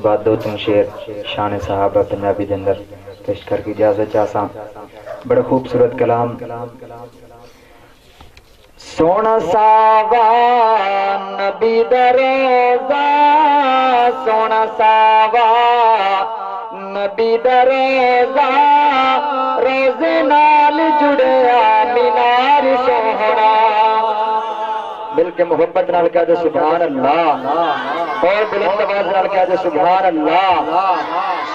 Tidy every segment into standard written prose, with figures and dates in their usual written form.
बाद दो तीन शेर शान साहबा पंजाबी के अंदर पेश करके इजाजत चाहता। बड़ा खूबसूरत कलाम। सोना सावा नबी दरोजा, सोना सावा नबी दरोजा, रोजे नाल जुड़िया मीनार सोहना। मिलके मोहब्बत नाल कह दे सुभान अल्लाह, और बुलंद आवाज नाल कह दे सुभान अल्लाह।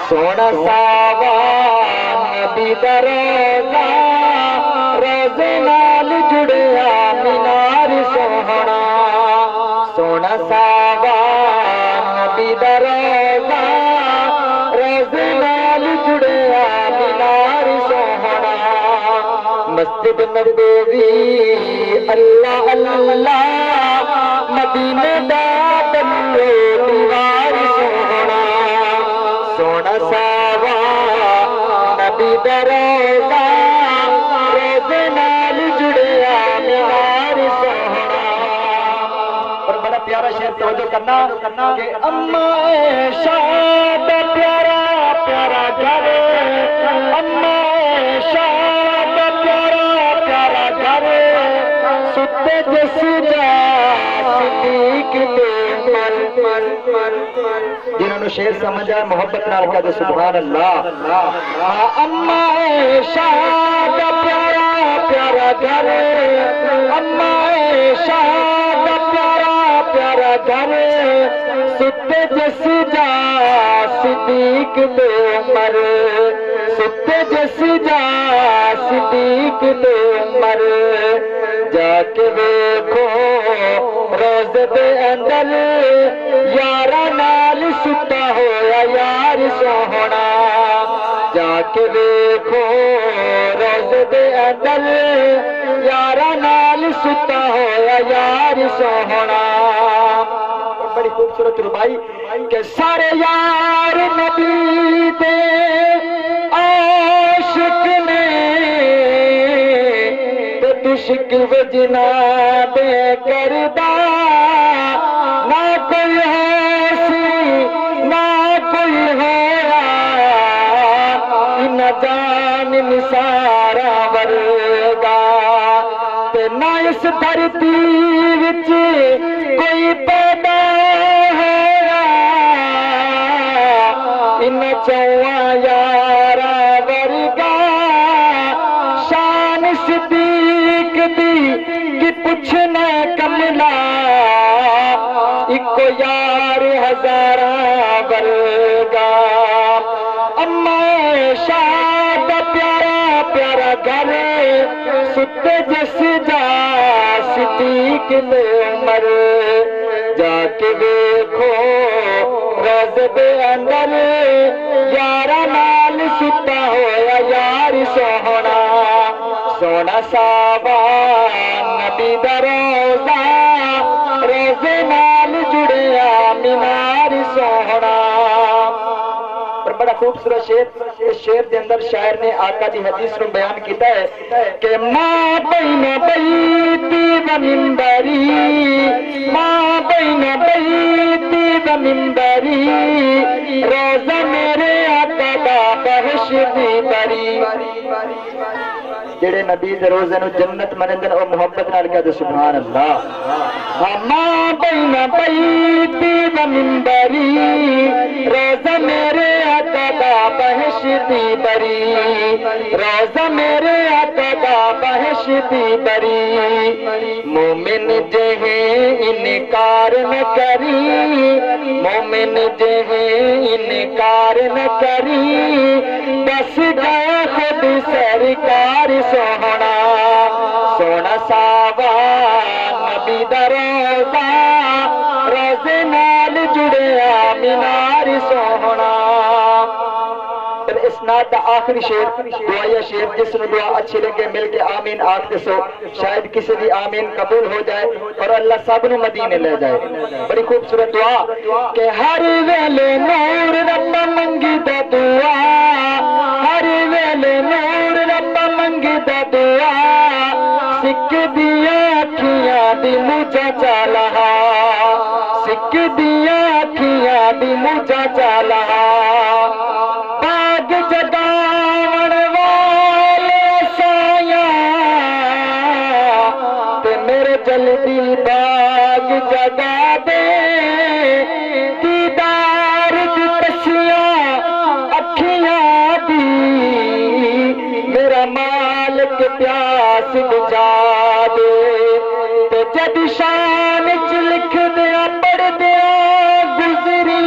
सोना सावा नबी दरोजा, रोजे नाल जुड़िया मीनार सोहना। सोना सावा नबी दरोजा, रोजे नाल जुड़िया मीनार सोहना। मस्जिद नबवी अल्लाह अल्लाह, मदीने दा बल्लो दीवार सोहना। सोना सावा नबी दरोजा, रोजे नाल जुड़िया मीनार सोहना। और बड़ा प्यारा शेर तवज्जो करना कि अम्मा शाद प्यारा प्यारा घर, अम्मा शाद प्यारा प्यारा घर, सुते जसजा सिद्दीक दे मन। जिन्होंने शेर समझ आया मोहब्बत नाल कह दे सुभान अल्लाह। अम्मा शाद प्यारा प्यारा घर, अम्मा शाद प्यारा प्यारा घर, सुते जसजा सिद्दीक दे मर, सुते जसजा सिद्दीक दे मर। जाके देखो रोज दे अंदर, यारा नाल सुता होया यार सोहना। जाके देखो रोज दे अंदर, यारा नाल सुता होया यार सोहना। बड़ी खूबसूरत रुबाई के सारे यार नबी दे आशिक ने, तो दुश्क वजना दे करदा। ना कोई होसी ना कोई होया, न जान निसारा वर्गा। ते ना इस धरती विच कोई पैदा होया, इन चौआ यारा वर्गा। शान सिद्दीक दी कि पुछना कमला, इको यार हजारा वर्गा। अम्मा शाद प्यारा प्यारा घर, सुते जसजा सिद्दीक दे मर। जाके देखो रोज दे अंदर, यारा नाल सुता होया यार सोहना। सोना सावा नबी दरोजा, रोजे नाल जुड़िया मीनार सोहना। और बड़ा खूबसूरत शेर, इस शेर के अंदर शायर ने आका दी हदीस को बयान किया है कि माँ बैन बैती व मिंबरी, माँ बैन बैती व मिंबरी, रोजा मेरे आका दा बख्श दी बरी। जेड़े नबी दे रोजे नु जन्नत मनदन और मोहब्बत नाल कह दे सुभान अल्लाह। माँ बैन बैती व मिंबरी, रोजा मेरे आका दा बख्श दी बरी, रोजा मेरे आका दा बख्श दी बरी। मोमिन जेहे इनकार न करी, मोमिन जेहे इनकार न करी, बस गया खुद सरकार सोहना। सोना सावा नबी दरोजा, रोजे नाल जुड़िया मीनार सोहना। इसनाद का आखिरी शेर दुआया शेर, जिसने दुआ अच्छी लगे मिलके आमीन आख दसो, शायद किसी की आमीन कबूल हो जाए और अल्लाह सब नू मदीने ले जाए। बड़ी खूबसूरत दुआ के हर वेले नूर रब्बा मंगी दा दुआ, हर वेले नूर रब्बा मंगी दा दुआ, सिक दिया अखियां दी मुझा चाला, सिक दिया अखियां दी मुझा चाला बाग जगावण वाले साया ते मेरे जल्दी बाग जगा दे दीदार दी तशियां अखियां दी मेरा मालिक प्यास बुझा दे ते जद शान च लिख दिया पढ़ दिया गुजरी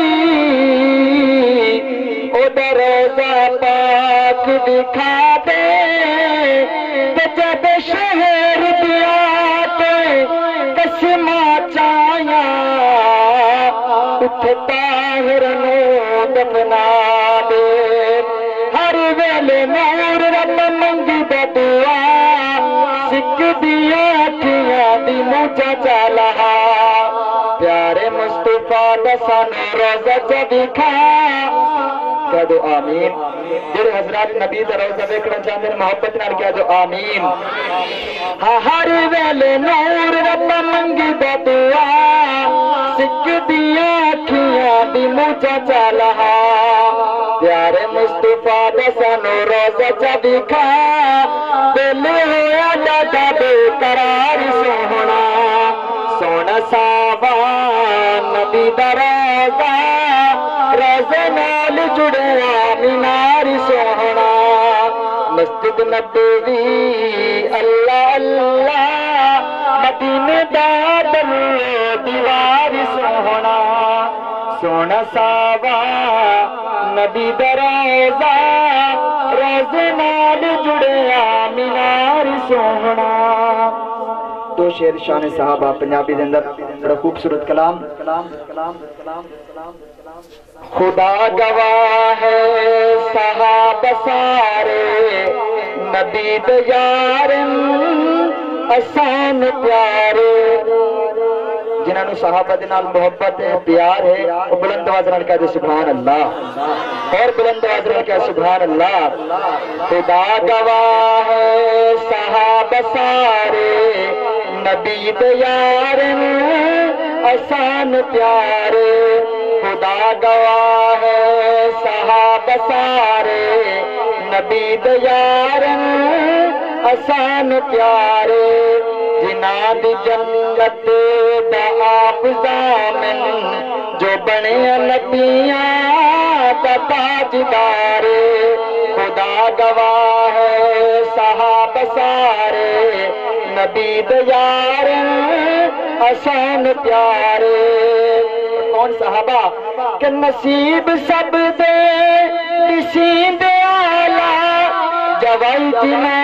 ओदा रोजा पाक दिखा दे ते जद शहर दिया ते कसमा चाया उठ ताहिर नो दफना दे हर वेले नूर रब मंगी दा दुआ सिक दिया अखियां दी मुझा चाला प्यारे मुस्तफा दसन रोजा च दिखा कह दो आमीन। जेड़े हजरात नबी दा रोजा देखना चाहते हैं मोहब्बत नाल कह दो आमीन। हाँ हर वेले नूर रब मंगी दा दुआ सिक दिया अखियां दी मुझा चाला प्यारे मुस्तफा दसन रोजा च दिखा दिल होया दादा बेकरार सोहना सोना सावा नबी दा रोजा रोजे नाल जुड़िया मीनार सोहना मस्जिद नबवी अल्लाह अल्लाह मदीने दा दीवार सोहना सोना सावा नबी दा रोजा रोजे नाल जुड़िया मीनार सोहना। दो शेर शान साहबा पंजाबी दे अंदर बड़ा खूबसूरत कलाम खुदा गवाह है सहाबा सारे नबी दे यार आसान प्यारे जिन्होंने सहाबा दे नाल मोहब्बत है प्यार है वो बुलंद आवाज नाल कहते सुभान अल्लाह और बुलंद आवाज नाल कहते सुभान अल्लाह। खुदा गवाह है सहाबा सारे नबी दे यार आसान प्यारे खुदा गवाह है सहाबा सारे नबी दे यार आसान प्यारे जिना दी जन्नत दा आप ज़ामिन जो बने नबियां दा ताजदारे खुदा गवाह है सहाबा सारे नबी दे यार आसान प्यारे। कौन सहाबा के नसीब सब दे निसींदे आला जवाई जिना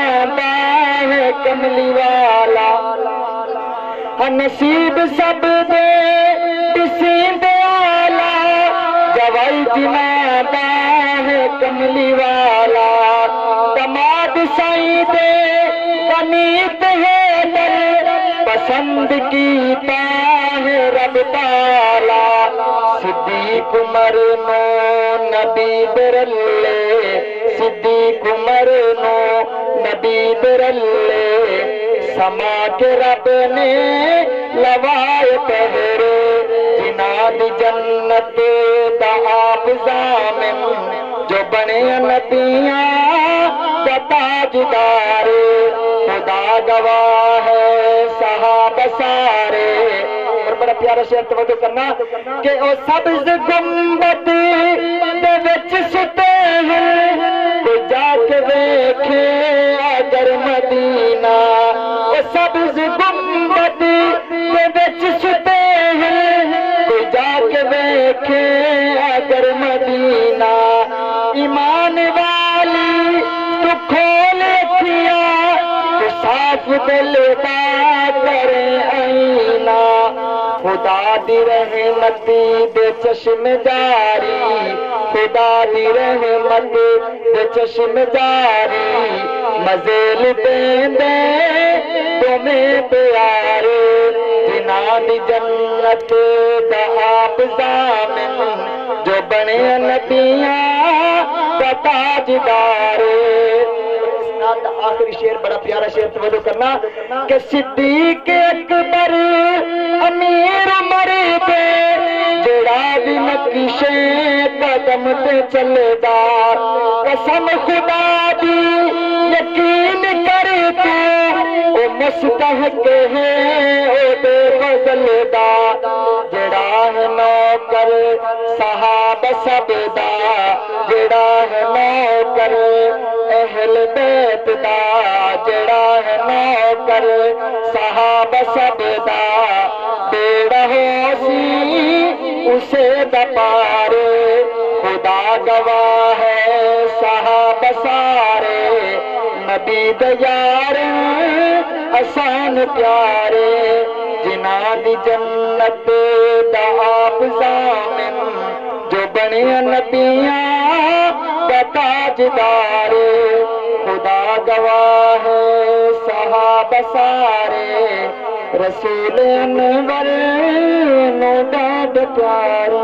है कमली वाला नसीब सब दे निसींदे आला जवाई जिना है कमली वाला दमाद साई दे बनीत है दर पसंद की है रब ताला सिद्दीक उमर नो नबी बिरले सिद्दीक उमर नो नबी बिरले समा के रब ने लवाए पहरे जिना दी जन्नत दा आप ज़ामिन जो बने नबियां दा ताजदारे खुदा गवाह है सहाबा सारे। और बड़ा प्यारा शेर तवज्जो करना कि ओ सब्ज़ गुंबद दे विच सुते हैं कोई जाके देखे अगर मदीना ओ सब्ज़ गुंबद दे विच सुते हैं कोई जाके देखे अगर मदीना ईमान वाली तू खोल अखियां तो साफ दिल दा करे आईना खुदा दी रहमती दे चश्म जारी खुदा दी रहमती दे चश्म जारी मजे लुटेंदे तुम्हें प्यारे जिना दी जन्नत दा आप ज़ामिन जो बने नबियां दा ताजदारे। आखिरी शेर बड़ा प्यारा शेर तवज्जो करना कि सिद्दीक अकबर अमीर उमर दे जेड़ा भी नकीशे कदम ते चलेदा कसम खुदा दी यकीन कर तू ओ मुस्तहक है ओदे फजल दा जेड़ा है नौकर सहाब सबदा जेड़ा है नौकर अहल बैत दा जेड़ा है नौकर सहाब सबदा बेड़ा होसी उसे दपारे खुदा गवाह है सहाब सारे नबी दयार आसान प्यारे जिना दी जन्नत दा आप ज़ामिन जो बने नबियां दा ताजदारे खुदा गवाह है सहाब सारे रसूल अनवर नो डाड प्यारे।